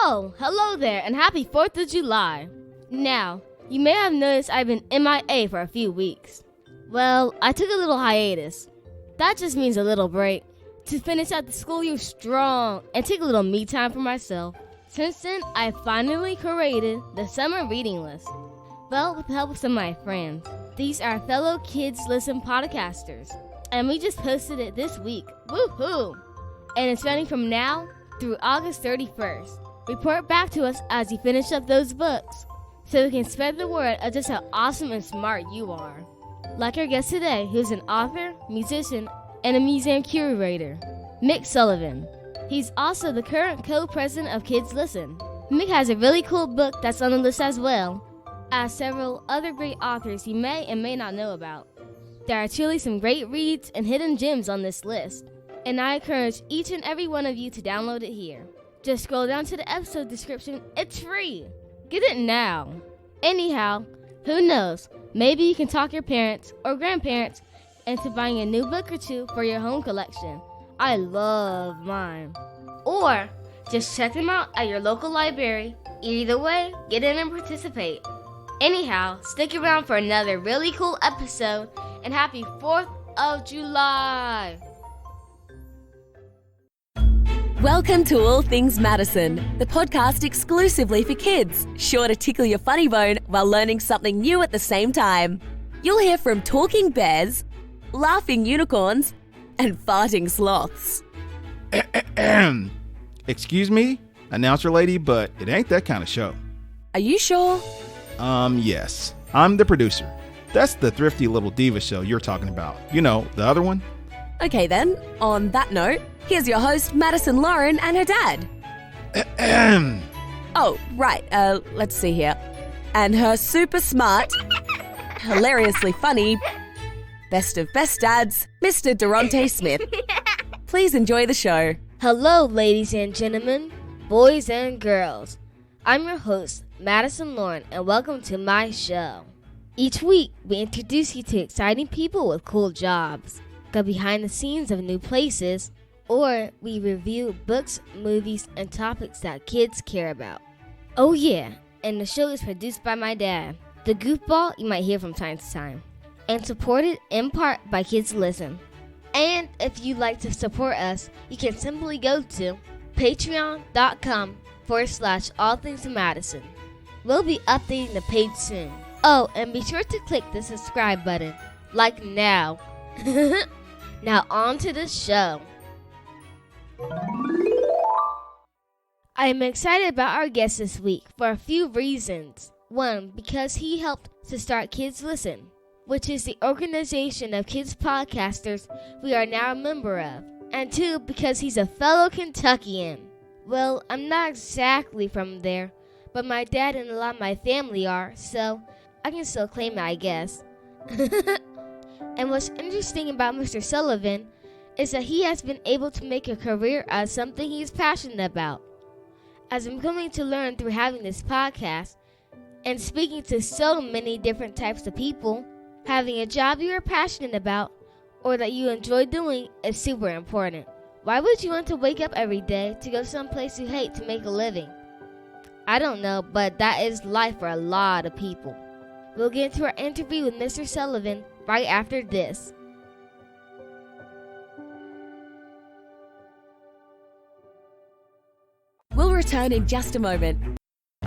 Oh, hello there, and happy 4th of July. Now, you may have noticed I've been MIA for a few weeks. Well, I took a little hiatus. That just means a little break to finish out the school year strong and take a little me time for myself. Since then, I finally created the summer reading list. Well, with the help of some of my friends. These are fellow Kids Listen podcasters, and we just posted it this week. Woohoo! And it's running from now through August 31st. Report back to us as you finish up those books so we can spread the word of just how awesome and smart you are. Like our guest today, who's an author, musician, and a museum curator, Mick Sullivan. He's also the current co-president of Kids Listen. Mick has a really cool book that's on the list as well as several other great authors you may and may not know about. There are truly some great reads and hidden gems on this list, and I encourage each and every one of you to download it here. Just scroll down to the episode description. It's free. Get it now. Anyhow, who knows? Maybe you can talk your parents or grandparents into buying a new book or two for your home collection. I love mine. Or just check them out at your local library. Either way, get in and participate. Anyhow, stick around for another really cool episode, and happy 4th of July! Welcome to All Things Madison, the podcast exclusively for kids, sure to tickle your funny bone while learning something new at the same time. You'll hear from talking bears, laughing unicorns, and farting sloths. Excuse me, announcer lady, but it ain't that kind of show. Are you sure? Yes. I'm the producer. That's the thrifty little diva show you're talking about. You know, the other one? Okay then, on that note, here's your host, Madison Lauren, and her dad. Oh, right, let's see here. And her super smart, hilariously funny, best of best dads, Mr. Durante Smith. Please enjoy the show. Hello, ladies and gentlemen, boys and girls. I'm your host, Madison Lauren, and welcome to my show. Each week, we introduce you to exciting people with cool jobs, go behind the scenes of new places, or we review books, movies, and topics that kids care about. Oh yeah, and the show is produced by my dad, the goofball you might hear from time to time, and supported in part by Kids Listen. And if you'd like to support us, you can simply go to patreon.com/allthingsmadison. We'll be updating the page soon. Oh, and be sure to click the subscribe button, like now. Now on to the show. I'm excited about our guest this week for a few reasons. One, because he helped to start Kids Listen, which is the organization of kids podcasters we are now a member of. And two, because he's a fellow Kentuckian. Well, I'm not exactly from there, but my dad and a lot of my family are, so I can still claim it, I guess. And what's interesting about Mr. Sullivan is that he has been able to make a career out of something he's passionate about. As I'm coming to learn through having this podcast and speaking to so many different types of people, having a job you are passionate about or that you enjoy doing is super important. Why would you want to wake up every day to go someplace you hate to make a living? I don't know, but that is life for a lot of people. We'll get into our interview with Mr. Sullivan right after this. We'll return in just a moment.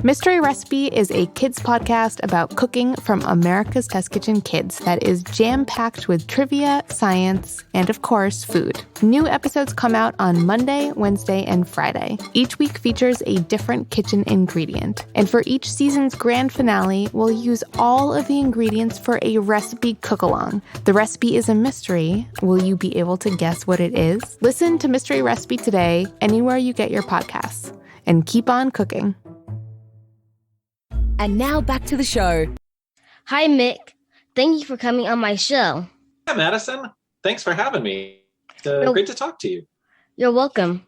Mystery Recipe is a kids podcast about cooking from America's Test Kitchen Kids that is jam-packed with trivia, science, and of course, food. New episodes come out on Monday, Wednesday, and Friday. Each week features a different kitchen ingredient. And for each season's grand finale, we'll use all of the ingredients for a recipe cook-along. The recipe is a mystery. Will you be able to guess what it is? Listen to Mystery Recipe today, anywhere you get your podcasts. And keep on cooking. And now back to the show. Hi, Mick. Thank you for coming on my show. Hi, Madison. Thanks for having me. Great to talk to you. You're welcome.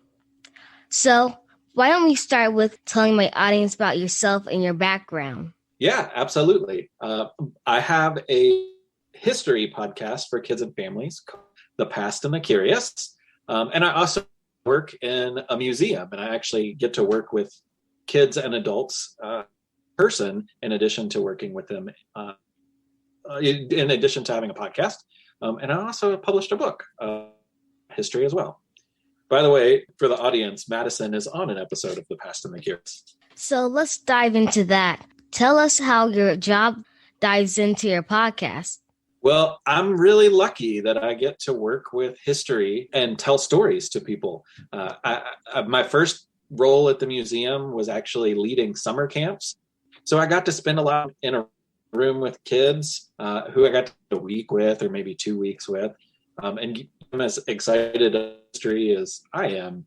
So, why don't we start with telling my audience about yourself and your background? Yeah, absolutely. I have a history podcast for kids and families, The Past and the Curious. And I also work in a museum, and I actually get to work with kids and adults person, in addition to working with them, in addition to having a podcast. And I also published a book, history as well. By the way, for the audience, Madison is on an episode of The Past and the Cures. So let's dive into that. Tell us how your job dives into your podcast. Well, I'm really lucky that I get to work with history and tell stories to people. My first role at the museum was actually leading summer camps. So I got to spend a lot in a room with kids who I got a week with, or maybe 2 weeks with. And I'm as excited about history as I am.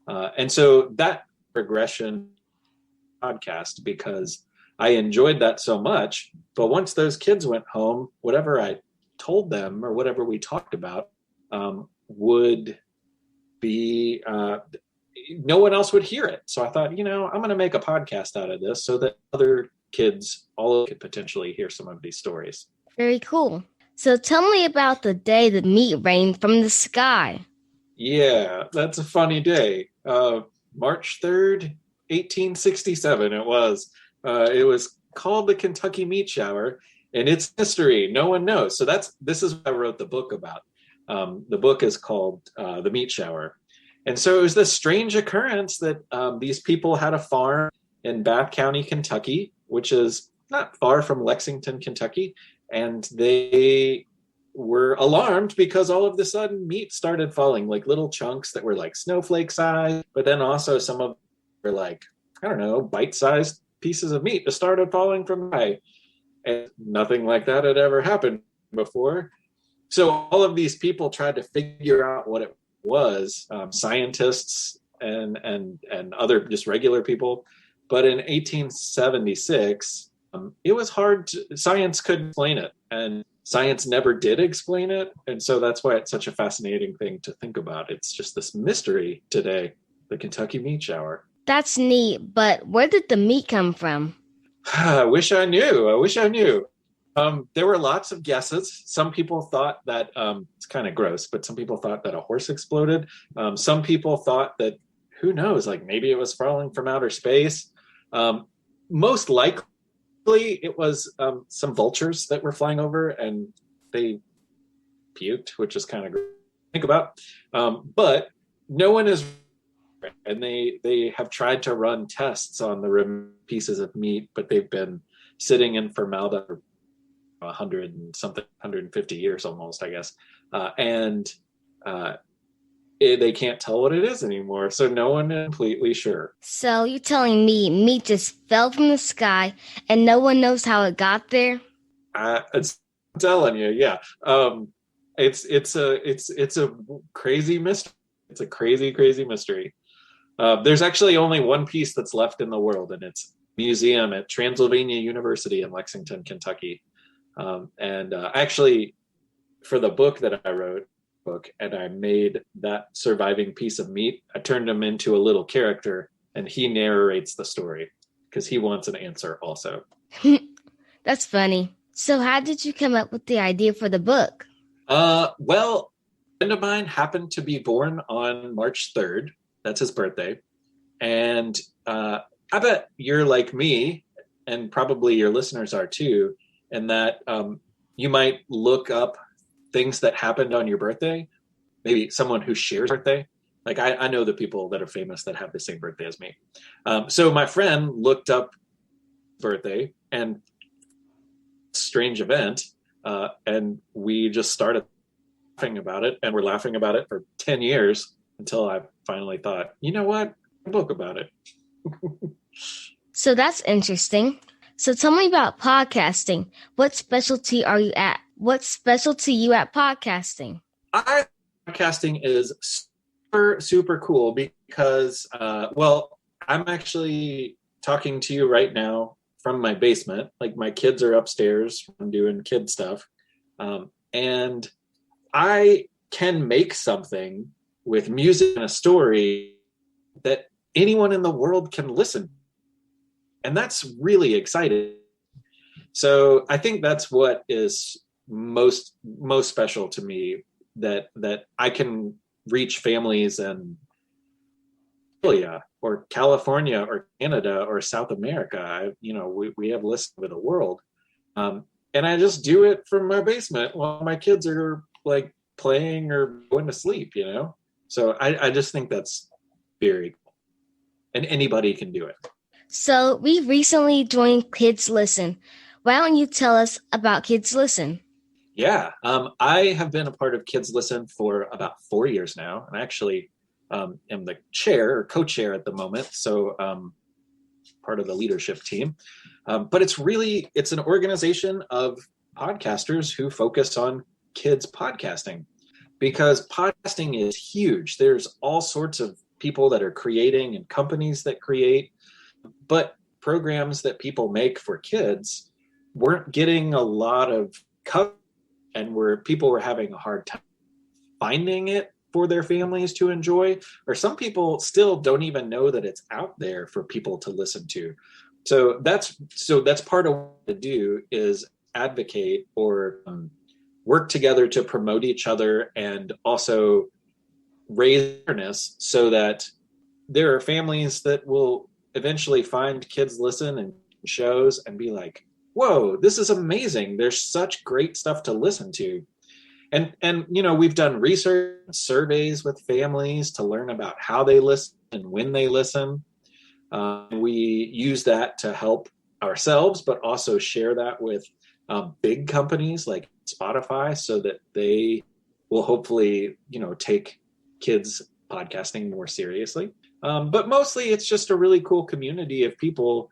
And so that progression podcast, because I enjoyed that so much. But once those kids went home, whatever I told them or whatever we talked about would be, no one else would hear it. So I thought, I'm going to make a podcast out of this so that other kids all could potentially hear some of these stories. Very cool. So tell me about the day the meat rained from the sky. Yeah, that's a funny day. March 3rd, 1867 it was. It was called the Kentucky Meat Shower, and it's history. No one knows. So this is what I wrote the book about. The book is called The Meat Shower. And so it was this strange occurrence that these people had a farm in Bath County, Kentucky, which is not far from Lexington, Kentucky. And they were alarmed because all of a sudden meat started falling, like little chunks that were like snowflake size. But then also some of them were like, I don't know, bite-sized pieces of meat that started falling from the sky. And nothing like that had ever happened before. So all of these people tried to figure out what it was, scientists and other just regular people. But in 1876, it was hard science couldn't explain it, and science never did explain it. And so that's why it's such a fascinating thing to think about. It's just this mystery today, the Kentucky Meat Shower. That's neat, but where did the meat come from? I wish I knew. There were lots of guesses. Some people thought that, it's kind of gross, but some people thought that a horse exploded. Some people thought that, who knows, like maybe it was falling from outer space. Most likely it was some vultures that were flying over and they puked, which is kind of great to think about. But no one is, and they have tried to run tests on the pieces of meat, but they've been sitting in formaldehyde for 100 and something, 150 years almost, I guess. They can't tell what it is anymore. So no one is completely sure. So you're telling me meat just fell from the sky and no one knows how it got there? I'm telling you, yeah. It's a crazy mystery. It's a crazy, crazy mystery. There's actually only one piece that's left in the world, and it's a museum at Transylvania University in Lexington, Kentucky. Actually, for the book that I wrote, and I made that surviving piece of meat, I turned him into a little character, and he narrates the story because he wants an answer also. That's funny. So how did you come up with the idea for the book? Well, a friend of mine happened to be born on March 3rd. That's his birthday. And I bet you're like me, and probably your listeners are too, and that you might look up things that happened on your birthday, maybe someone who shares birthday. Like I know the people that are famous that have the same birthday as me. So my friend looked up birthday and strange event, and we just started laughing about it, and we're laughing about it for 10 years until I finally thought, you know what, a book about it. So that's interesting. So tell me about podcasting. What specialty are you at? What specialty you at podcasting? Podcasting is super, super cool because, I'm actually talking to you right now from my basement. Like my kids are upstairs. I'm doing kid stuff. And I can make something with music and a story that anyone in the world can listen. And that's really exciting. So I think that's what is most special to me, that I can reach families and or California or Canada or South America. We have listened over the world. And I just do it from my basement while my kids are like playing or going to sleep, So I just think that's very cool. And anybody can do it. So we recently joined Kids Listen. Why don't you tell us about Kids Listen? Yeah, I have been a part of Kids Listen for about 4 years now, and I actually am the chair or co-chair at the moment, so part of the leadership team. But it's an organization of podcasters who focus on kids podcasting, because podcasting is huge. There's all sorts of people that are creating and companies that create, but programs that people make for kids weren't getting a lot of coverage, and where people were having a hard time finding it for their families to enjoy, or some people still don't even know that it's out there for people to listen to. So that's part of what to do is advocate or work together to promote each other and also raise awareness so that there are families that will eventually find Kids Listen and shows and be like, whoa, this is amazing. There's such great stuff to listen to. And we've done research surveys with families to learn about how they listen and when they listen. We use that to help ourselves, but also share that with big companies like Spotify so that they will hopefully, take kids podcasting more seriously. But mostly it's just a really cool community of people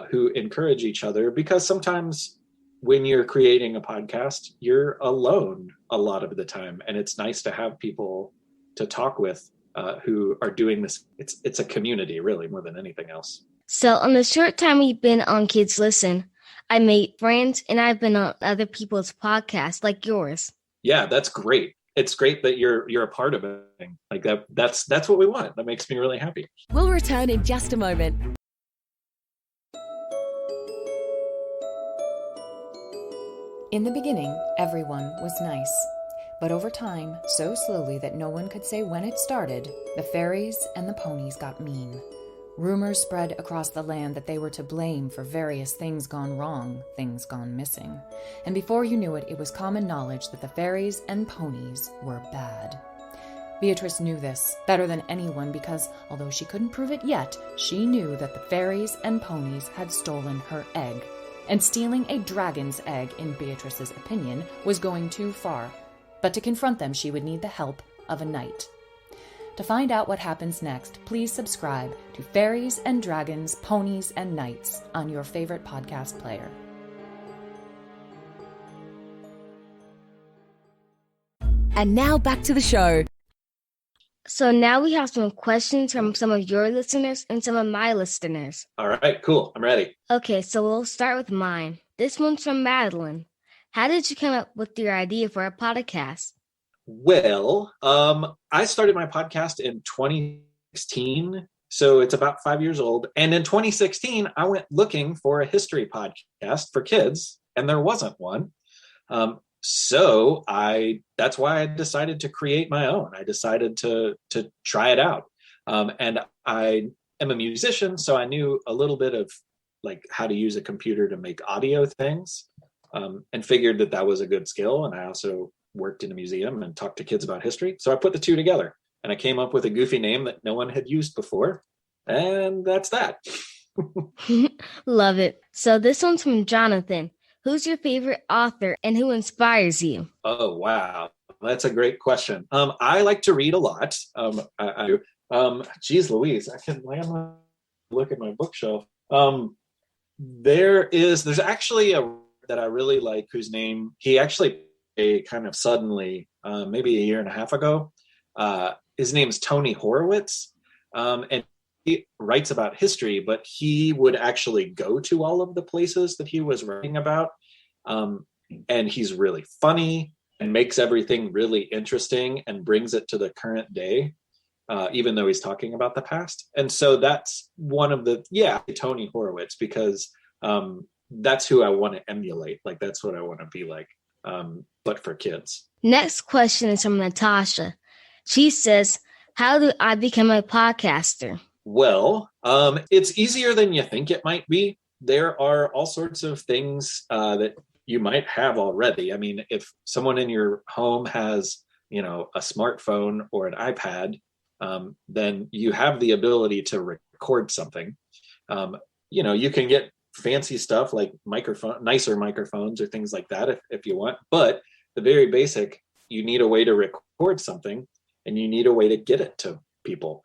who encourage each other, because sometimes when you're creating a podcast, you're alone a lot of the time. And it's nice to have people to talk with who are doing this. It's a community, really, more than anything else. So on the short time we've been on Kids Listen, I made friends and I've been on other people's podcasts like yours. Yeah, that's great. It's great that you're a part of it. Like that's what we want. That makes me really happy. We'll return in just a moment. In the beginning, everyone was nice. But over time, so slowly that no one could say when it started, the fairies and the ponies got mean. Rumors spread across the land that they were to blame for various things gone wrong, things gone missing. And before you knew it, it was common knowledge that the fairies and ponies were bad. Beatrice knew this better than anyone because, although she couldn't prove it yet, she knew that the fairies and ponies had stolen her egg. And stealing a dragon's egg, in Beatrice's opinion, was going too far. But to confront them, she would need the help of a knight. To find out what happens next, please subscribe to Fairies and Dragons, Ponies and Knights on your favorite podcast player. And now back to the show. So now we have some questions from some of your listeners and some of my listeners. All right, cool. I'm ready. Okay, so we'll start with mine. This one's from Madeline. How did you come up with your idea for a podcast? Well, I started my podcast in 2016, so it's about 5 years old. And in 2016, I went looking for a history podcast for kids, and there wasn't one. So that's why I decided to create my own. I decided to try it out. And I am a musician, so I knew a little bit of like how to use a computer to make audio things, and figured that was a good skill. And I also worked in a museum and talked to kids about history. So I put the two together and I came up with a goofy name that no one had used before. And that's that. Love it. So this one's from Jonathan. Who's your favorite author and who inspires you? Oh, wow. That's a great question. I like to read a lot. I do. Geez Louise, I can look at my bookshelf. There's actually a that I really like whose name he actually kind of suddenly, maybe a year and a half ago. His name is Tony Horowitz, and he writes about history, but he would actually go to all of the places that he was writing about. And he's really funny and makes everything really interesting and brings it to the current day, even though he's talking about the past. And so that's one of Tony Horowitz, because that's who I want to emulate. Like, that's what I want to be like. But for kids. Next question is from Natasha. She says, how do I become a podcaster? Well, it's easier than you think it might be. There are all sorts of things that you might have already. I mean, if someone in your home has, a smartphone or an iPad, then you have the ability to record something. You can get fancy stuff like nicer microphones or things like that if you want. But the very basic, you need a way to record something, and you need a way to get it to people.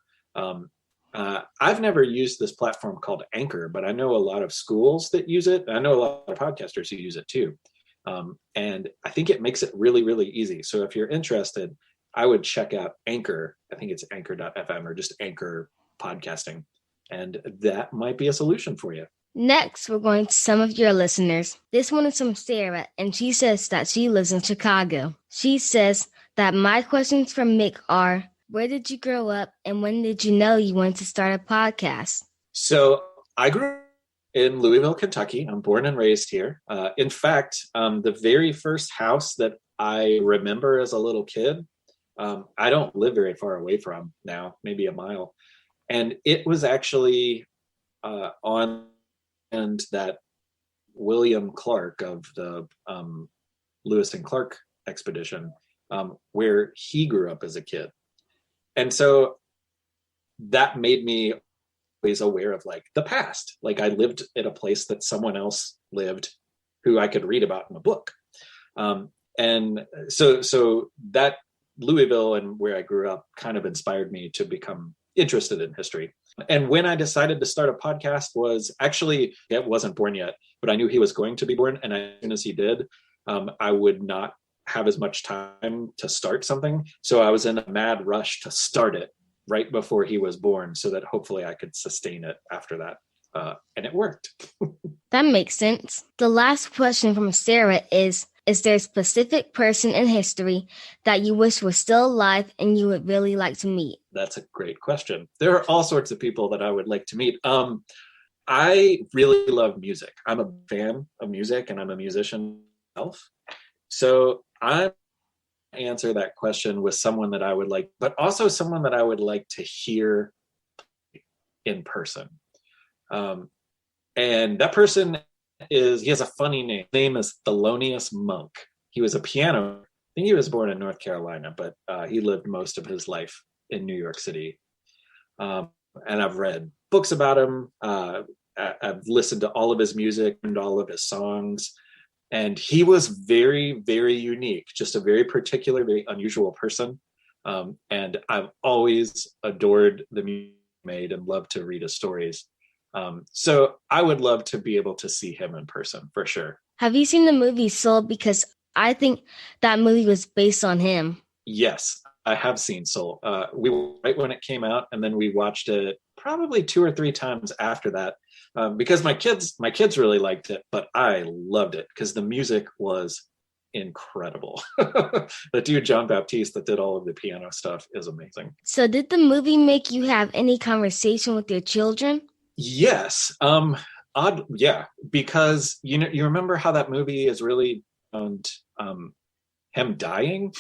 I've never used this platform called Anchor, but I know a lot of schools that use it. I know a lot of podcasters who use it too. And I think it makes it really, really easy. So if you're interested, I would check out Anchor. I think it's anchor.fm or just Anchor podcasting. And that might be a solution for you. Next, we're going to some of your listeners. This one is from Sarah, and she says that she lives in Chicago. She says that my questions for Mick are, where did you grow up, and when did you know you wanted to start a podcast? So I grew up in Louisville, Kentucky. I'm born and raised here. In fact, the very first house that I remember as a little kid, I don't live very far away from now, maybe a mile. And it was actually on and that William Clark of the Lewis and Clark expedition, where he grew up as a kid. And so that made me always aware of like the past. Like I lived at a place that someone else lived who I could read about in a book. And so that Louisville and where I grew up kind of inspired me to become interested in history. And when I decided to start a podcast was actually, it wasn't born yet, but I knew he was going to be born. And as soon as he did, I would not have as much time to start something. So I was in a mad rush to start it right before he was born so that hopefully I could sustain it after that. And it worked. That makes sense. The last question from Sarah is there a specific person in history that you wish was still alive and you would really like to meet? That's a great question. There are all sorts of people that I would like to meet. I really love music. I'm a fan of music and I'm a musician myself. So I answer that question with someone that I would like, but also someone that I would like to hear in person. And that person he has a funny name. His name is Thelonious Monk. He was a piano. I think he was born in North Carolina, but he lived most of his life in New York City. And I've read books about him. I've listened to all of his music and all of his songs. And he was very, very unique, just a very particular, very unusual person. And I've always adored the music he made and loved to read his stories. So I would love to be able to see him in person for sure. Have you seen the movie Soul? Because I think that movie was based on him. Yes, I have seen Soul. We right when it came out, and then we watched it probably 2 or 3 times after that because my kids really liked it, but I loved it because the music was incredible. The dude John Baptiste that did all of the piano stuff is amazing. So did the movie make you have any conversation with your children? Yes. Yeah, because you remember how that movie is really around him dying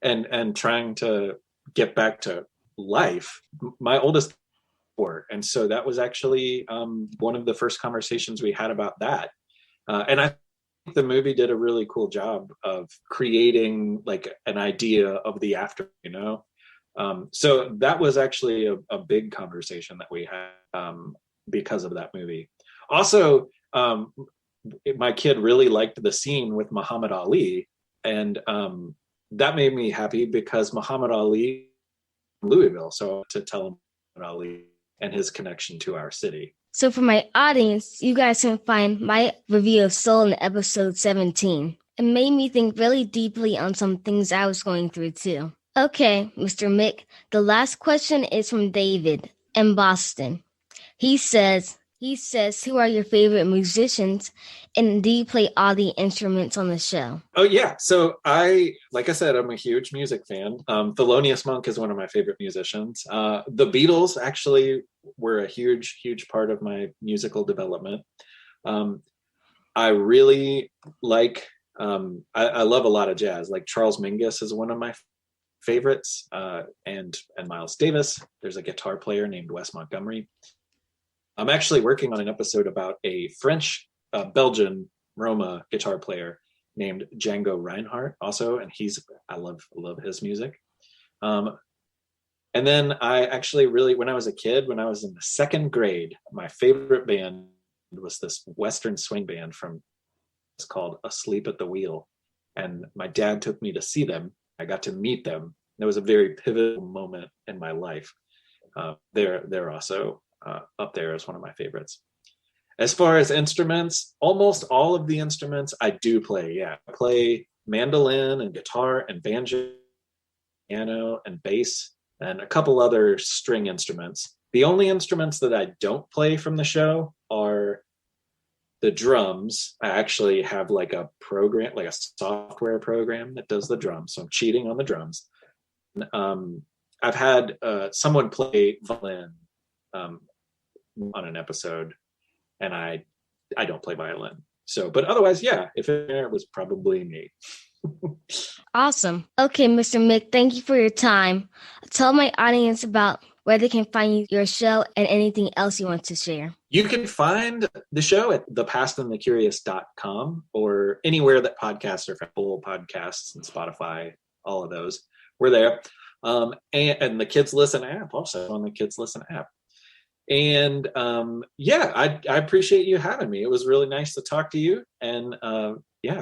and trying to get back to life. My oldest 4, and so that was actually one of the first conversations we had about that. And I think the movie did a really cool job of creating like an idea of the after, so that was actually a big conversation that we had because of that movie. Also, my kid really liked the scene with Muhammad Ali, and that made me happy because Muhammad Ali Louisville, so to tell him Muhammad Ali and his connection to our city. So for my audience, you guys can find my review of Soul in episode 17. It made me think really deeply on some things I was going through too. Okay, Mr. Mick, the last question is from David in Boston. He says, who are your favorite musicians and do you play all the instruments on the show? Oh, yeah. So like I said, I'm a huge music fan. Thelonious Monk is one of my favorite musicians. The Beatles actually were a huge, huge part of my musical development. I really like, I love a lot of jazz. Like Charles Mingus is one of my favorites, and Miles Davis. There's a guitar player named Wes Montgomery. I'm actually working on an episode about a French Belgian Roma guitar player named Django Reinhardt also, and I love his music. And then I actually when I was a kid, when I was in the second grade, my favorite band was this Western swing band it's called Asleep at the Wheel. And my dad took me to see them. I got to meet them. It was a very pivotal moment in my life. They're also up there as one of my favorites. As far as instruments, almost all of the instruments I do play. Yeah, I play mandolin and guitar and banjo, piano and bass, and a couple other string instruments. The only instruments that I don't play from the show are the drums. I actually have like a program, like a software program that does the drums. So I'm cheating on the drums. I've had someone play violin on an episode, and I don't play violin. So, but otherwise, yeah, if it was probably me. Awesome. Okay, Mr. Mick, thank you for your time. Tell my audience about where they can find your show and anything else you want to share. You can find the show at thepastandthecurious.com or anywhere that podcasts are, Apple Podcasts and Spotify, all of those. We're there. And the Kids Listen app, also on the Kids Listen app. And I appreciate you having me. It was really nice to talk to you. And I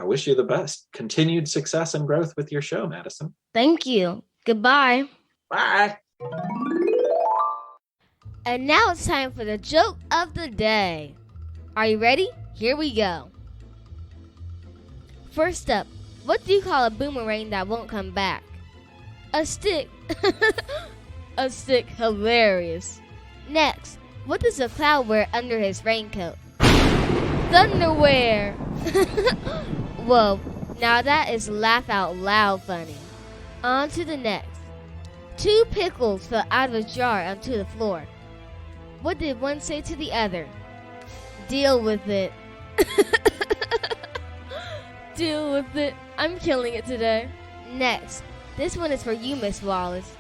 wish you the best. Continued success and growth with your show, Madison. Thank you. Goodbye. Bye. And now it's time for the joke of the day. Are you ready? Here we go. First up, what do you call a boomerang that won't come back? A stick. A stick. Hilarious. Next, what does a cloud wear under his raincoat? Thunderwear. Whoa, now that is laugh out loud funny. On to the next. 2 pickles fell out of a jar onto the floor. What did one say to the other? Deal with it. Deal with it. I'm killing it today. Next, this one is for you, Miss Wallace.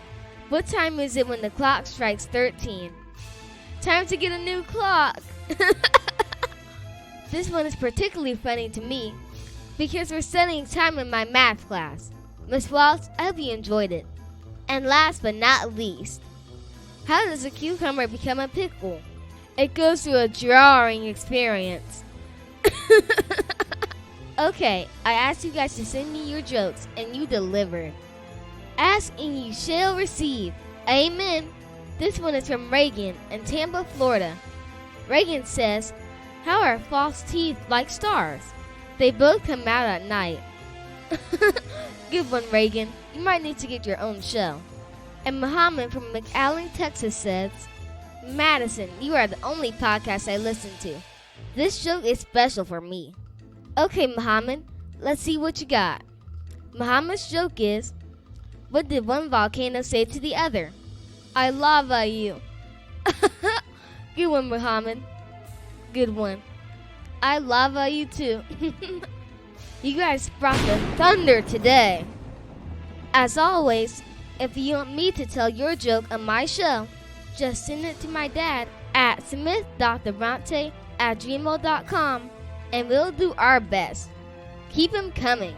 What time is it when the clock strikes 13? Time to get a new clock. This one is particularly funny to me because we're studying time in my math class. Miss Wallace, I hope you enjoyed it. And last but not least, how does a cucumber become a pickle? It goes through a drawing experience. Okay, I asked you guys to send me your jokes, and you delivered. Ask and you shall receive. Amen. This one is from Reagan in Tampa, Florida. Reagan says, how are false teeth like stars? They both come out at night. Good one, Reagan. You might need to get your own show. And Muhammad from McAllen, Texas says, Madison, you are the only podcast I listen to. This joke is special for me. Okay, Muhammad, let's see what you got. Muhammad's joke is, what did one volcano say to the other? I lava you. Good one, Muhammad. Good one. I lava you too. You guys brought the thunder today. As always, if you want me to tell your joke on my show, just send it to my dad at smith.durante@gmail.com and we'll do our best. Keep them coming.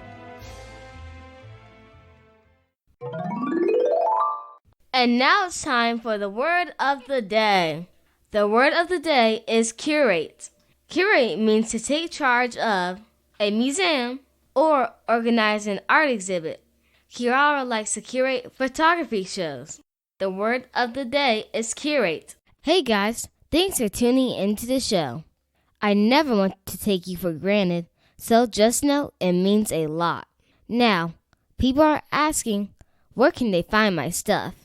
And now it's time for the word of the day. The word of the day is curate. Curate means to take charge of a museum or organize an art exhibit. Kiara likes to curate photography shows. The word of the day is curate. Hey guys, thanks for tuning into the show. I never want to take you for granted, so just know it means a lot. Now, people are asking, where can they find my stuff?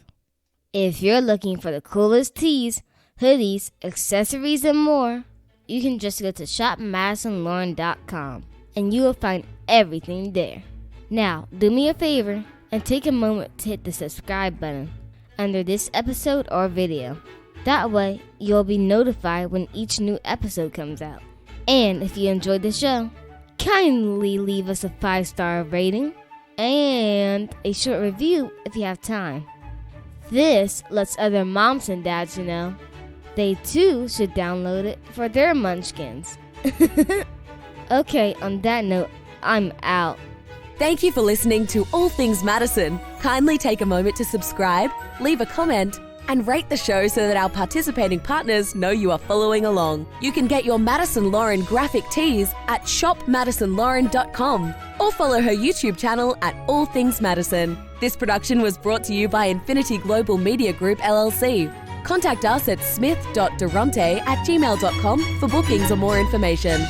If you're looking for the coolest tees, hoodies, accessories, and more, you can just go to shopmadisonlauren.com and you will find everything there. Now, do me a favor and take a moment to hit the subscribe button under this episode or video. That way, you'll be notified when each new episode comes out. And if you enjoyed the show, kindly leave us a 5-star rating and a short review if you have time. This lets other moms and dads know they too should download it for their munchkins. Okay, on that note, I'm out. Thank you for listening to All Things Madison. Kindly take a moment to subscribe, leave a comment, and rate the show so that our participating partners know you are following along. You can get your Madison Lauren graphic tees at shopmadisonlauren.com or follow her YouTube channel at All Things Madison. This production was brought to you by Infinity Global Media Group LLC. Contact us at smith.durante@gmail.com for bookings or more information.